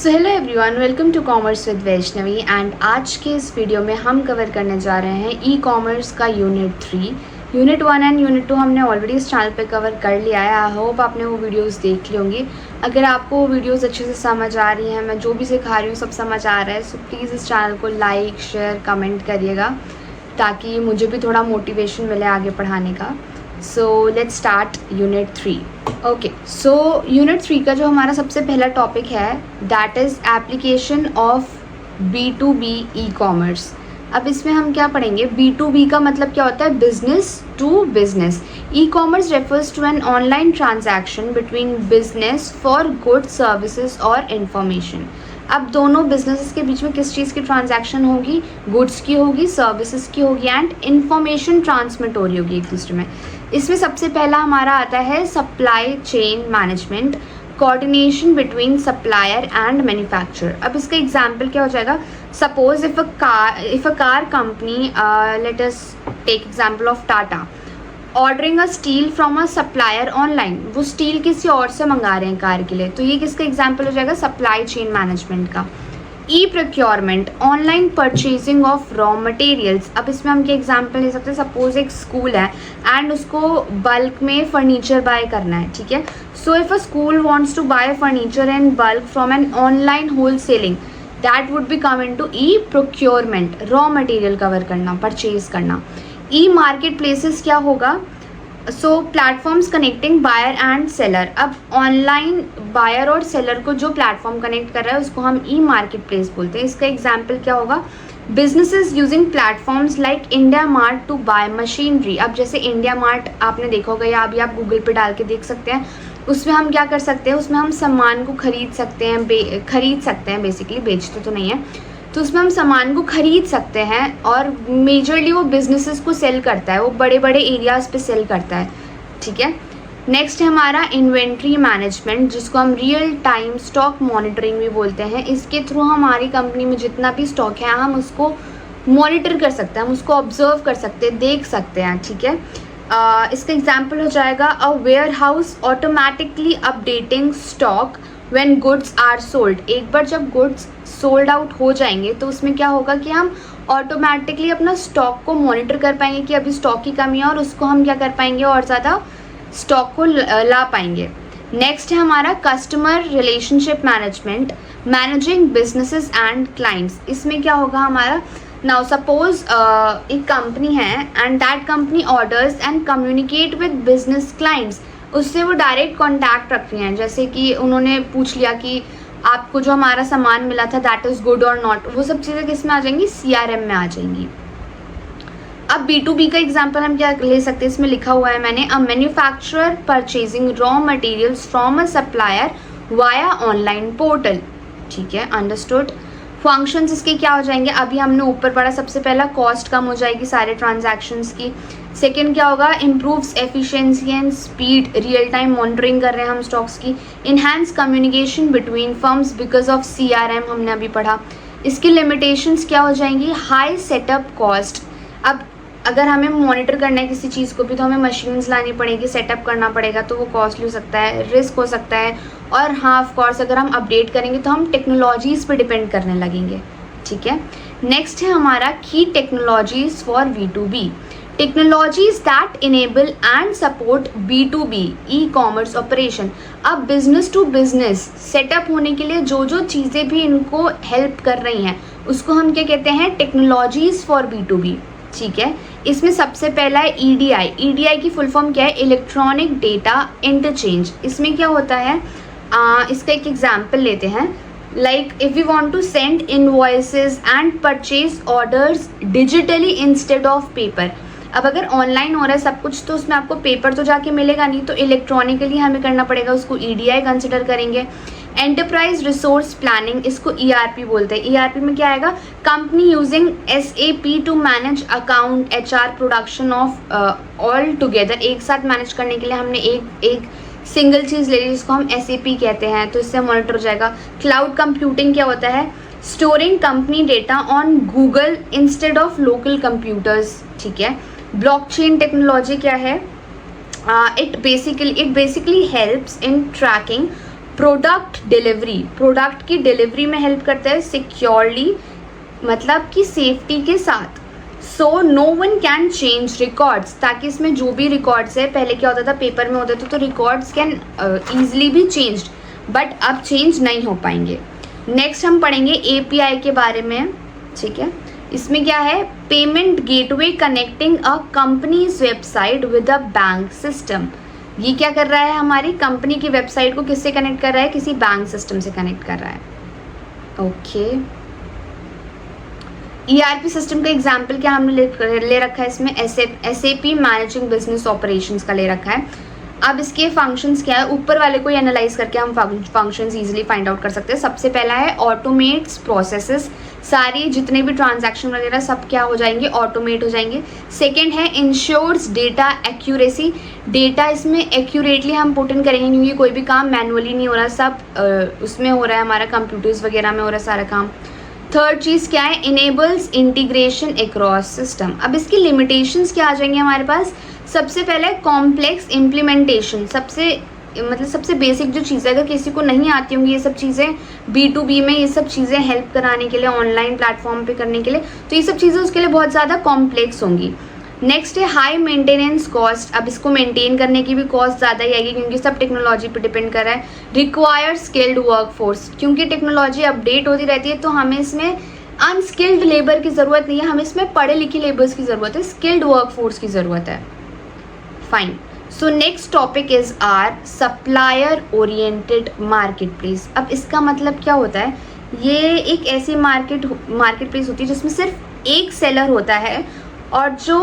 So hello everyone, welcome to commerce with Vaishnavi. And आज के इस वीडियो में हम कवर करने जा रहे हैं ई कॉमर्स का यूनिट 3। यूनिट 1 एंड यूनिट 2 हमने ऑलरेडी इस चैनल पे कवर कर लिया है। आई होप आपने वो वीडियोस देख ली होंगी। अगर आपको वो वीडियोस अच्छे से समझ आ रही हैं, मैं जो भी सिखा रही हूँ सब समझ आ रहा है, सो प्लीज़ इस चैनल को लाइक शेयर कमेंट करिएगा ताकि मुझे भी थोड़ा मोटिवेशन मिले आगे पढ़ाने का। So let's start unit 3। Okay, so unit 3 का जो हमारा सबसे पहला टॉपिक है that is application of B2B e commerce. अब इसमें हम क्या पढ़ेंगे? B2B का मतलब क्या होता है? Business to business. E commerce refers to an online transaction between business for goods services और इंफॉर्मेशन। अब दोनों बिजनेसेस के बीच में किस चीज़ की ट्रांजैक्शन होगी? गुड्स की होगी, सर्विसेज की होगी एंड इंफॉर्मेशन ट्रांसमिट हो रही होगी एक दूसरे में। इसमें सबसे पहला हमारा आता है supply chain management, coordination between supplier and manufacturer. अब इसका एग्जांपल क्या हो जाएगा? Suppose if a car company, let us take example of Tata, ordering a steel from a supplier online. वो स्टील किसी और से मंगा रहे हैं कार के लिए, तो ये किसका एग्जांपल हो जाएगा? सप्लाई चेन मैनेजमेंट का। E procurement, online purchasing of raw materials. अब इसमें हम क्या एग्जांपल ले सकते हैं? सपोज एक स्कूल है एंड उसको बल्क में फर्नीचर बाय करना है, ठीक है। So if a school wants to buy furniture in bulk from an online wholesaling, that would be come in to e procurement, raw material cover करना, purchase करना। E market places क्या होगा? So platforms connecting buyer and seller. अब online buyer और seller को जो platform connect कर रहा है उसको हम ई मार्केट प्लेस बोलते हैं। इसका एग्जाम्पल क्या होगा? Businesses using platforms like India Mart to buy machinery. अब जैसे इंडिया मार्ट आपने देखा होगा या अभी आप गूगल पे डाल के देख सकते हैं, उसमें हम क्या कर सकते हैं? उसमें हम सामान को खरीद सकते हैं, बेसिकली बेचते तो नहीं है, तो उसमें हम सामान को खरीद सकते हैं और मेजरली वो बिजनेसेस को सेल करता है, वो बड़े बड़े एरियाज़ पे सेल करता है, ठीक है। नेक्स्ट है हमारा इन्वेंट्री मैनेजमेंट, जिसको हम रियल टाइम स्टॉक मॉनिटरिंग भी बोलते हैं। इसके थ्रू हमारी कंपनी में जितना भी स्टॉक है हम उसको मॉनिटर कर सकते हैं, हम उसको ऑब्जर्व कर सकते हैं, देख सकते हैं, ठीक है। इसका एग्जाम्पल हो जाएगा a warehouse automatically updating stock when goods are sold. एक बार जब गुड्स सोल्ड आउट हो जाएंगे तो उसमें क्या होगा कि हम ऑटोमेटिकली अपना स्टॉक को मॉनिटर कर पाएंगे कि अभी स्टॉक की कमी है और उसको हम क्या कर पाएंगे और ज़्यादा स्टॉक को ला पाएंगे। नेक्स्ट है हमारा customer relationship management, managing businesses and clients. इसमें क्या होगा हमारा? नाउ सपोज एक कंपनी है and that company orders and communicate with business clients. उससे वो डायरेक्ट कॉन्टैक्ट रख रही हैं, जैसे कि उन्होंने पूछ लिया कि आपको जो हमारा सामान मिला था दैट इज़ गुड और नॉट। वो सब चीज़ें किस में आ जाएंगी? CRM में आ जाएंगी। अब B2B का एग्जांपल हम क्या ले सकते हैं? इसमें लिखा हुआ है मैंने, a manufacturer purchasing raw materials from a supplier via online portal, ठीक है, अंडरस्टूड। फंक्शंस इसके क्या हो जाएंगे? अभी हमने ऊपर पढ़ा, सबसे पहला कॉस्ट कम हो जाएगी सारे ट्रांजैक्शंस की। सेकेंड क्या होगा? Improves efficiency and speed, real time monitoring कर रहे हैं हम स्टॉक्स की। Enhance communication between firms because of CRM, हमने अभी पढ़ा। इसकी लिमिटेशंस क्या हो जाएंगी? High setup cost. अब अगर हमें मॉनिटर करना है किसी चीज़ को भी तो हमें मशीन्स लानी पड़ेगी, सेटअप करना पड़ेगा, तो वो कॉस्टली हो सकता है, रिस्क हो सकता है। और हाँ, ऑफ कोर्स अगर हम अपडेट करेंगे तो हम टेक्नोलॉजीज़ पे डिपेंड करने लगेंगे, ठीक है। नेक्स्ट है हमारा की technologies for B2B, technologies that enable and support B2B e commerce operation. अब बिजनेस टू बिजनेस सेटअप होने के लिए जो जो चीज़ें भी इनको हेल्प कर रही हैं उसको हम क्या कहते हैं? टेक्नोलॉजीज फॉर B2B, ठीक है। इसमें सबसे पहला है EDI। EDI की फुल फॉर्म क्या है? Electronic data interchange. इसमें क्या होता है? इसका एक एग्जाम्पल लेते हैं, like if you want to send invoices and purchase orders digitally instead of paper. अब अगर ऑनलाइन हो रहा है सब कुछ तो उसमें आपको पेपर तो जाके मिलेगा नहीं, तो इलेक्ट्रॉनिकली हमें करना पड़ेगा, उसको EDI कंसिडर करेंगे। एंटरप्राइज रिसोर्स प्लानिंग, इसको ERP बोलते हैं। ERP में क्या आएगा? Company using SAP to manage account, HR, production of all together. एक साथ मैनेज करने के लिए हमने एक सिंगल चीज़ ले ली जिसको हम SAP कहते हैं, तो इससे मॉनिटर हो जाएगा। क्लाउड कंप्यूटिंग क्या होता है? Storing company data on Google instead of local computers, ठीक है। ब्लॉकचेन टेक्नोलॉजी क्या है? It basically helps in tracking product delivery, product की डिलीवरी में हेल्प करता है सिक्योरली, मतलब कि सेफ्टी के साथ। So no one can change records, ताकि इसमें जो भी रिकॉर्ड्स है, पहले क्या होता था पेपर में होता था तो records can easily be changed, but अब चेंज नहीं हो पाएंगे। नेक्स्ट हम पढ़ेंगे एपीआई के बारे में, ठीक है। इसमें क्या है, payment gateway connecting a companies website with a bank system. ये क्या कर रहा है, हमारी कंपनी की वेबसाइट को किससे कनेक्ट कर रहा है, किसी बैंक सिस्टम से कनेक्ट कर रहा है। ओके, ईआरपी सिस्टम का एग्जाम्पल क्या हमने ले रखा है इसमें, एसएपी मैनेजिंग बिजनेस ऑपरेशंस का ले रखा है। अब इसके फंक्शंस क्या है, ऊपर वाले को एनालाइज करके हम फंक्शंस इजीली फाइंड आउट कर सकते हैं। सबसे पहला है ऑटोमेट्स प्रोसेसेस, सारी जितने भी ट्रांजैक्शन वगैरह सब क्या हो जाएंगे, ऑटोमेट हो जाएंगे। सेकंड है इंश्योर्स डेटा एक्यूरेसी, डेटा इसमें एक्यूरेटली हम पुट इन करेंगे क्योंकि कोई भी काम मैनुअली नहीं हो रहा, सब उसमें हो रहा है, हमारा कंप्यूटर्स वगैरह में हो रहा है सारा काम। थर्ड चीज़ क्या है, इनेबल्स इंटीग्रेशन अक्रॉस सिस्टम। अब इसकी लिमिटेशंस क्या आ जाएंगे हमारे पास, सबसे पहले कॉम्प्लेक्स इम्प्लीमेंटेशन, सबसे बेसिक जो चीज़ें अगर किसी को नहीं आती होंगी ये सब चीज़ें, B2B में ये सब चीज़ें हेल्प कराने के लिए, ऑनलाइन प्लेटफॉर्म पे करने के लिए, तो ये सब चीज़ें उसके लिए बहुत ज़्यादा कॉम्प्लेक्स होंगी। नेक्स्ट है हाई मेंटेनेंस कॉस्ट, अब इसको मेंटेन करने की भी कॉस्ट ज़्यादा ही आएगी क्योंकि सब टेक्नोलॉजी पे डिपेंड कर रहा है। रिक्वायर स्किल्ड वर्कफोर्स, क्योंकि टेक्नोलॉजी अपडेट होती रहती है तो हमें इसमें अनस्किल्ड लेबर की ज़रूरत नहीं है, हमें इसमें पढ़े लिखे लेबर्स की ज़रूरत है, स्किल्ड वर्कफोर्स की ज़रूरत है। Fine, so next topic is are supplier oriented market place. अब इसका मतलब क्या होता है, ये एक ऐसी मार्केट प्लेस होती है जिसमें सिर्फ एक सेलर होता है और जो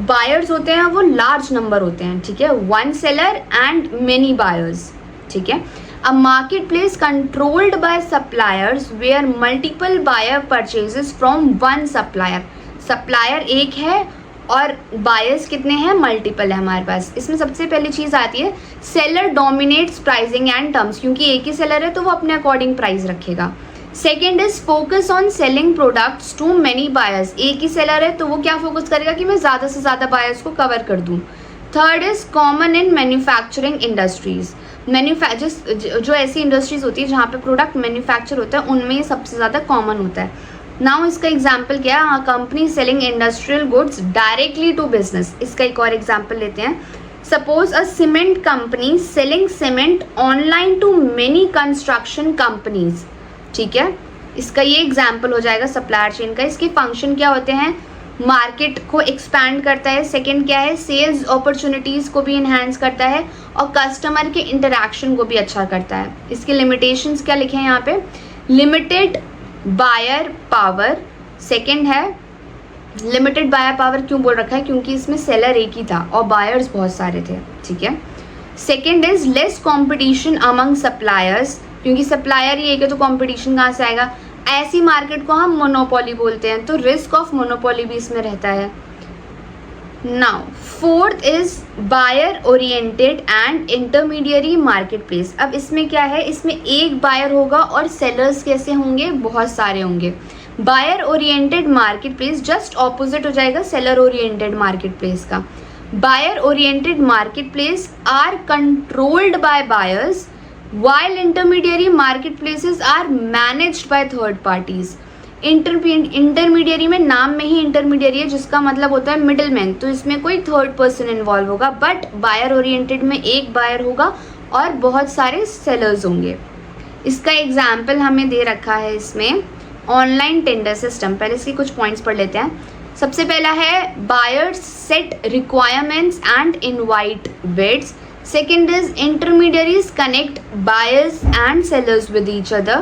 बायर्स होते हैं वो लार्ज नंबर होते हैं, ठीक है, one seller and many buyers, ठीक है। A market place controlled by suppliers where multiple buyer purchases from one supplier, supplier एक है और बायर्स कितने हैं, मल्टीपल है हमारे पास। इसमें सबसे पहली चीज़ आती है seller dominates pricing and terms, क्योंकि एक ही सेलर है तो वो अपने अकॉर्डिंग प्राइस रखेगा। Second is focus on selling products to many buyers, एक ही सेलर है तो वो क्या फोकस करेगा कि मैं ज़्यादा से ज़्यादा बायर्स को कवर कर दूँ। Third is common in manufacturing industries, जो ऐसी इंडस्ट्रीज होती है जहाँ पे प्रोडक्ट मैन्युफैक्चर होता है उनमें ये सबसे ज़्यादा कॉमन होता है। नाउ इसका एग्जाम्पल क्या है, company selling industrial goods directly to business, इसका एक और एग्जाम्पल लेते हैं। Suppose a cement company selling cement online to many construction companies, ठीक है, इसका ये एग्जाम्पल हो जाएगा सप्लायर चेन का। इसके फंक्शन क्या होते हैं, मार्केट को एक्सपैंड करता है, सेकंड क्या है, सेल्स अपॉर्चुनिटीज़ को भी इन्हांस करता है और कस्टमर के इंटरेक्शन को भी अच्छा करता है। इसके लिमिटेशंस क्या लिखे हैं यहाँ पे, लिमिटेड बायर पावर, सेकंड है लिमिटेड बायर पावर, क्यों बोल रखा है, क्योंकि इसमें सेलर एक ही था और बायर्स बहुत सारे थे, ठीक है। Second is less competition among suppliers, क्योंकि सप्लायर ही एक है तो कंपटीशन कहाँ से आएगा, ऐसी मार्केट को हम मोनोपोली बोलते हैं, तो रिस्क ऑफ मोनोपोली भी इसमें रहता है। Now fourth is buyer oriented and intermediary market place. अब इसमें क्या है, इसमें एक बायर होगा और सेलर्स कैसे होंगे, बहुत सारे होंगे। Buyer oriented market place just opposite हो जाएगा सेलर ओरिएंटेड मार्केट प्लेस का। Buyer oriented market place are controlled by buyers while intermediary marketplaces are managed by third parties। Intermediary में नाम में ही इंटरमीडियरी है जिसका मतलब होता है मिडिल मैन, तो इसमें कोई थर्ड पर्सन इन्वॉल्व होगा, बट बायर ओरिएंटेड में एक बायर होगा और बहुत सारे सेलर्स होंगे। इसका एग्जाम्पल हमें दे रखा है इसमें ऑनलाइन टेंडर सिस्टम। पहले इसके कुछ पॉइंट्स पढ़ लेते हैं। सबसे पहला है buyers set requirements and invite bids. Second is intermediaries connect buyers and sellers with each other.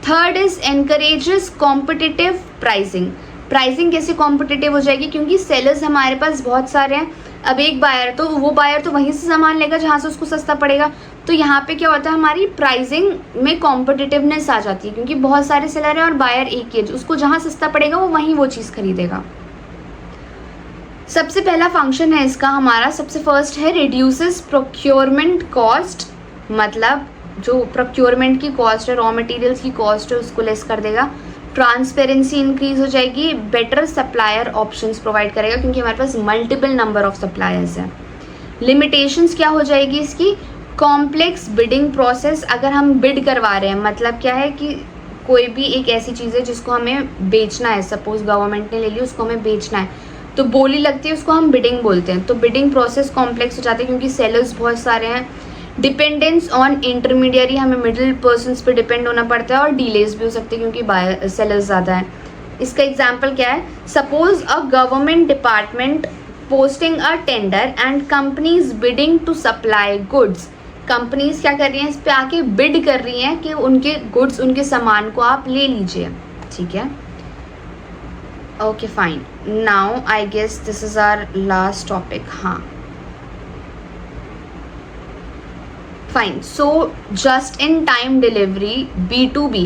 Third is encourages competitive pricing. Pricing कैसे कॉम्पिटिटिव हो जाएगी, क्योंकि सेलर्स हमारे पास बहुत सारे हैं। अब एक बायर तो वो बायर तो वहीं से सामान लेगा जहाँ से उसको सस्ता पड़ेगा, तो यहाँ पे क्या होता है, हमारी प्राइसिंग में कॉम्पिटिटिवनेस आ जाती है क्योंकि बहुत सारे सेलर हैं और बायर एक ही है, उसको जहाँ सस्ता पड़ेगा वो वहीं वो चीज़ खरीदेगा। सबसे पहला फंक्शन है इसका हमारा, सबसे फर्स्ट है रिड्यूसेस प्रोक्योरमेंट कॉस्ट, मतलब जो प्रोक्योरमेंट की कॉस्ट है, रॉ मटेरियल्स की कॉस्ट है, उसको लेस कर देगा। ट्रांसपेरेंसी इंक्रीज हो जाएगी, बेटर सप्लायर ऑप्शंस प्रोवाइड करेगा क्योंकि हमारे पास मल्टीपल नंबर ऑफ सप्लायर्स हैं। लिमिटेशंस क्या हो जाएगी इसकी, कॉम्प्लेक्स बिडिंग प्रोसेस, अगर हम बिड करवा रहे हैं मतलब क्या है कि कोई भी एक ऐसी चीज़ है जिसको हमें बेचना है, सपोज गवर्नमेंट ने ले ली, उसको हमें बेचना है तो बोली लगती है, उसको हम बिडिंग बोलते हैं। तो बिडिंग प्रोसेस कॉम्प्लेक्स हो जाती है क्योंकि सेलर्स बहुत सारे हैं। डिपेंडेंस ऑन इंटरमीडियरी, हमें मिडिल पर्सनस पे डिपेंड होना पड़ता है, और डिलेज भी हो सकते हैं क्योंकि सेलर्स ज़्यादा हैं। इसका एग्जाम्पल क्या है, suppose a government department posting a tender and companies bidding to supply goods. Companies क्या कर रही हैं, इस पे आके बिड कर रही हैं कि उनके गुड्स, उनके सामान को आप ले लीजिए, ठीक है। Okay fine, now I guess this is our last topic. हाँ fine, so just in time delivery B2B,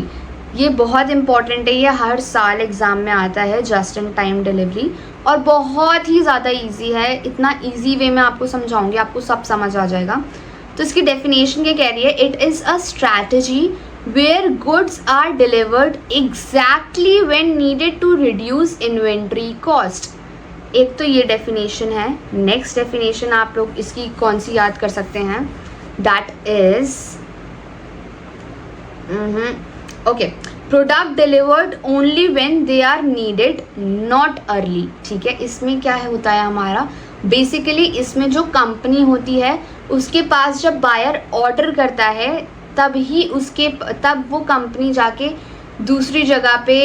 ये बहुत इंपॉर्टेंट है, ये हर साल एग्ज़ाम में आता है जस्ट इन टाइम डिलीवरी, और बहुत ही ज़्यादा इजी है। इतना इजी वे में आपको समझाऊंगी, आपको सब समझ आ जाएगा। तो इसकी डेफिनेशन क्या कह रही है, it is a strategy where goods are delivered exactly when needed to reduce inventory cost. एक तो ये डेफिनेशन है। नेक्स्ट डेफिनेशन आप लोग इसकी कौन सी याद कर सकते हैं, that is okay, product delivered only when they are needed not early, ठीक है। इसमें क्या है होता है हमारा, बेसिकली इसमें जो कंपनी होती है उसके पास जब बायर ऑर्डर करता है तब वो कंपनी जाके दूसरी जगह पे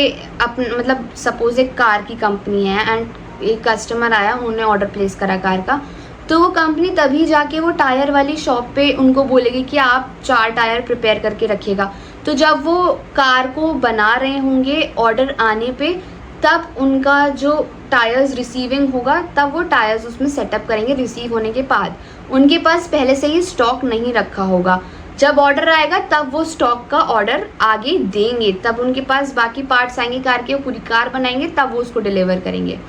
मतलब सपोज एक कार की कंपनी है एंड एक कस्टमर आया, उन्होंने ऑर्डर प्लेस करा कार का, तो वो कंपनी तभी जाके वो टायर वाली शॉप पे उनको बोलेगी कि आप 4 टायर प्रिपेयर करके रखिएगा। तो जब वो कार को बना रहे होंगे ऑर्डर आने पे, तब उनका जो टायर्स रिसीविंग होगा तब वो टायर्स उसमें सेटअप करेंगे। रिसीव होने के बाद उनके पास पहले से ही स्टॉक नहीं रखा होगा, जब ऑर्डर आएगा तब वो स्टॉक का ऑर्डर आगे देंगे, तब उनके पास बाकी पार्ट्स आएंगे कार के, वो पूरी कार बनाएंगे, तब वो उसको डिलीवर करेंगे।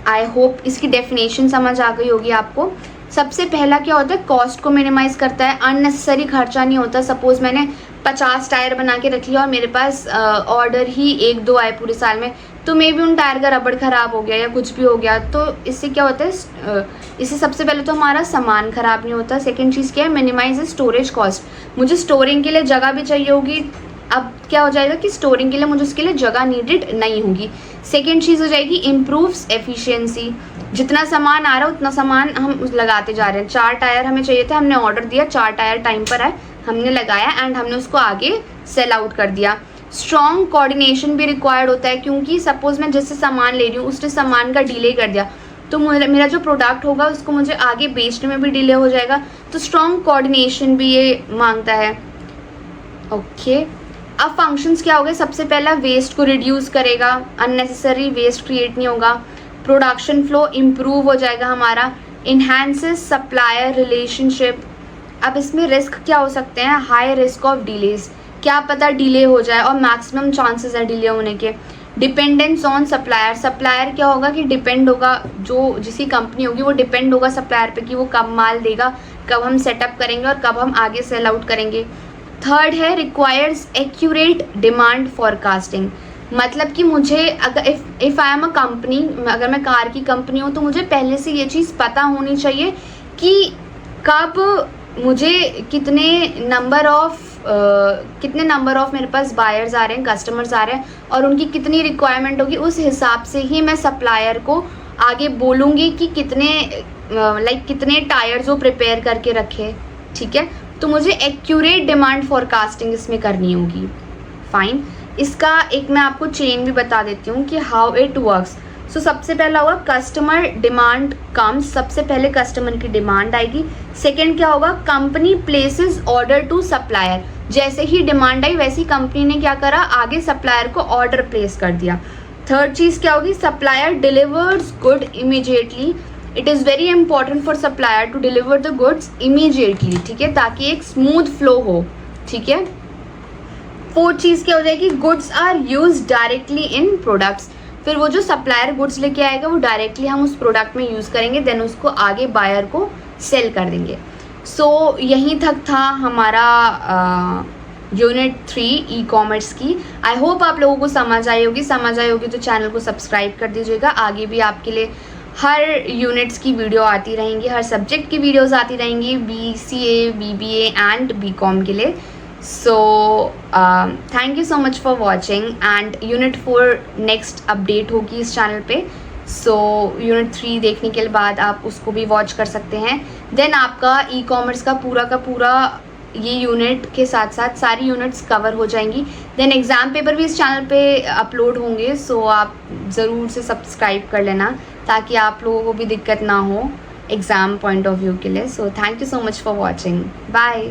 आई होप इसकी डेफिनेशन समझ आ गई होगी आपको। सबसे पहला क्या होता है, कॉस्ट को मिनिमाइज करता है, अननेसेसरी खर्चा नहीं होता। सपोज मैंने 50 टायर बना के रख लिया और मेरे पास ऑर्डर ही 1-2 आए पूरे साल में, तो मे भी उन टायर का रबड़ ख़राब हो गया या कुछ भी हो गया, तो इससे क्या होता है, इससे सबसे पहले तो हमारा सामान ख़राब नहीं होता। सेकेंड चीज़ क्या है, मिनिमाइज स्टोरेज कॉस्ट, मुझे स्टोरिंग के लिए जगह भी चाहिए होगी, अब क्या हो जाएगा कि स्टोरिंग के लिए मुझे उसके लिए जगह नीडेड नहीं होगी। सेकेंड चीज़ हो जाएगी इम्प्रूव्स एफिशिएंसी, जितना सामान आ रहा है उतना सामान हम लगाते जा रहे हैं। 4 टायर हमें चाहिए थे, हमने ऑर्डर दिया, 4 टायर टाइम पर आए, हमने लगाया एंड हमने उसको आगे सेल आउट कर दिया। स्ट्रॉन्ग कोऑर्डिनेशन भी रिक्वायर्ड होता है, क्योंकि सपोज मैं जिससे सामान ले रही हूँ उसने सामान का डिले कर दिया, तो मेरा जो प्रोडक्ट होगा उसको मुझे आगे बेचने में भी डिले हो जाएगा, तो स्ट्रॉन्ग कोऑर्डिनेशन भी ये मांगता है। ओके, अब फंक्शंस क्या हो गए, सबसे पहला वेस्ट को रिड्यूस करेगा, अननेसेसरी वेस्ट क्रिएट नहीं होगा, प्रोडक्शन फ्लो इम्प्रूव हो जाएगा हमारा, इन्हांसेस सप्लायर रिलेशनशिप। अब इसमें रिस्क क्या हो सकते हैं, हाई रिस्क ऑफ डिलेज, क्या पता डिले हो जाए और मैक्सिमम चांसेस है डिले होने के। डिपेंडेंस ऑन सप्लायर, सप्लायर क्या होगा कि डिपेंड होगा, जो जिसकी कंपनी होगी वो डिपेंड होगा सप्लायर पे कि वो कब माल देगा, कब हम सेटअप करेंगे और कब हम आगे सेल आउट करेंगे। थर्ड है रिक्वायर्स एक्यूरेट डिमांड फॉरकास्टिंग, मतलब कि मुझे अगर if I am a company, अगर मैं कार की कंपनी हूँ तो मुझे पहले से ये चीज़ पता होनी चाहिए कि कब मुझे कितने नंबर ऑफ मेरे पास बायर्स आ रहे हैं, कस्टमर्स आ रहे हैं, और उनकी कितनी रिक्वायरमेंट होगी, उस हिसाब से ही मैं सप्लायर को आगे बोलूँगी कि कितने टायर्स वो प्रिपेयर करके रखे, ठीक है। तो मुझे एक्यूरेट डिमांड फॉरकास्टिंग इसमें करनी होगी। फाइन, इसका एक मैं आपको चेन भी बता देती हूँ कि हाउ इट वर्क्स। सो सबसे पहला होगा कस्टमर डिमांड कम्स, सबसे पहले कस्टमर की डिमांड आएगी। सेकंड क्या होगा, company places order to supplier, जैसे ही डिमांड आई वैसे ही कंपनी ने क्या करा, आगे सप्लायर को ऑर्डर प्लेस कर दिया। थर्ड चीज़ क्या होगी, supplier delivers good immediately, it is very important for supplier to deliver the goods immediately, ठीक है, ताकि एक स्मूथ फ्लो हो, ठीक है। फोर्थ चीज़ क्या हो जाएगी, goods are use directly in products, फिर वो जो सप्लायर गुड्स लेके आएगा वो डायरेक्टली हम उस प्रोडक्ट में यूज़ करेंगे, देन उसको आगे बायर को सेल कर देंगे। सो यहीं तक था हमारा यूनिट 3 ई कॉमर्स की। आई होप आप लोगों को समझ आई होगी तो चैनल को सब्सक्राइब कर दीजिएगा, आगे भी आपके लिए हर यूनिट्स की वीडियो आती रहेंगी, हर सब्जेक्ट की वीडियोस आती रहेंगी, BCA, BBA एंड BCom के लिए. So thank you so much for watching. And unit 4 next update होगी इस चैनल पे. सो यूनिट 3 देखने के बाद आप उसको भी वॉच कर सकते हैं. देन आपका ई कॉमर्स का पूरा ये यूनिट के साथ साथ सारी यूनिट्स कवर हो जाएंगी. देन एग्ज़ाम पेपर भी इस चैनल पे अपलोड होंगे. सो आप ज़रूर से सब्सक्राइब कर लेना ताकि आप लोगों को भी दिक्कत ना हो एग्ज़ाम पॉइंट ऑफ व्यू के लिए. So thank you so much for watching. Bye.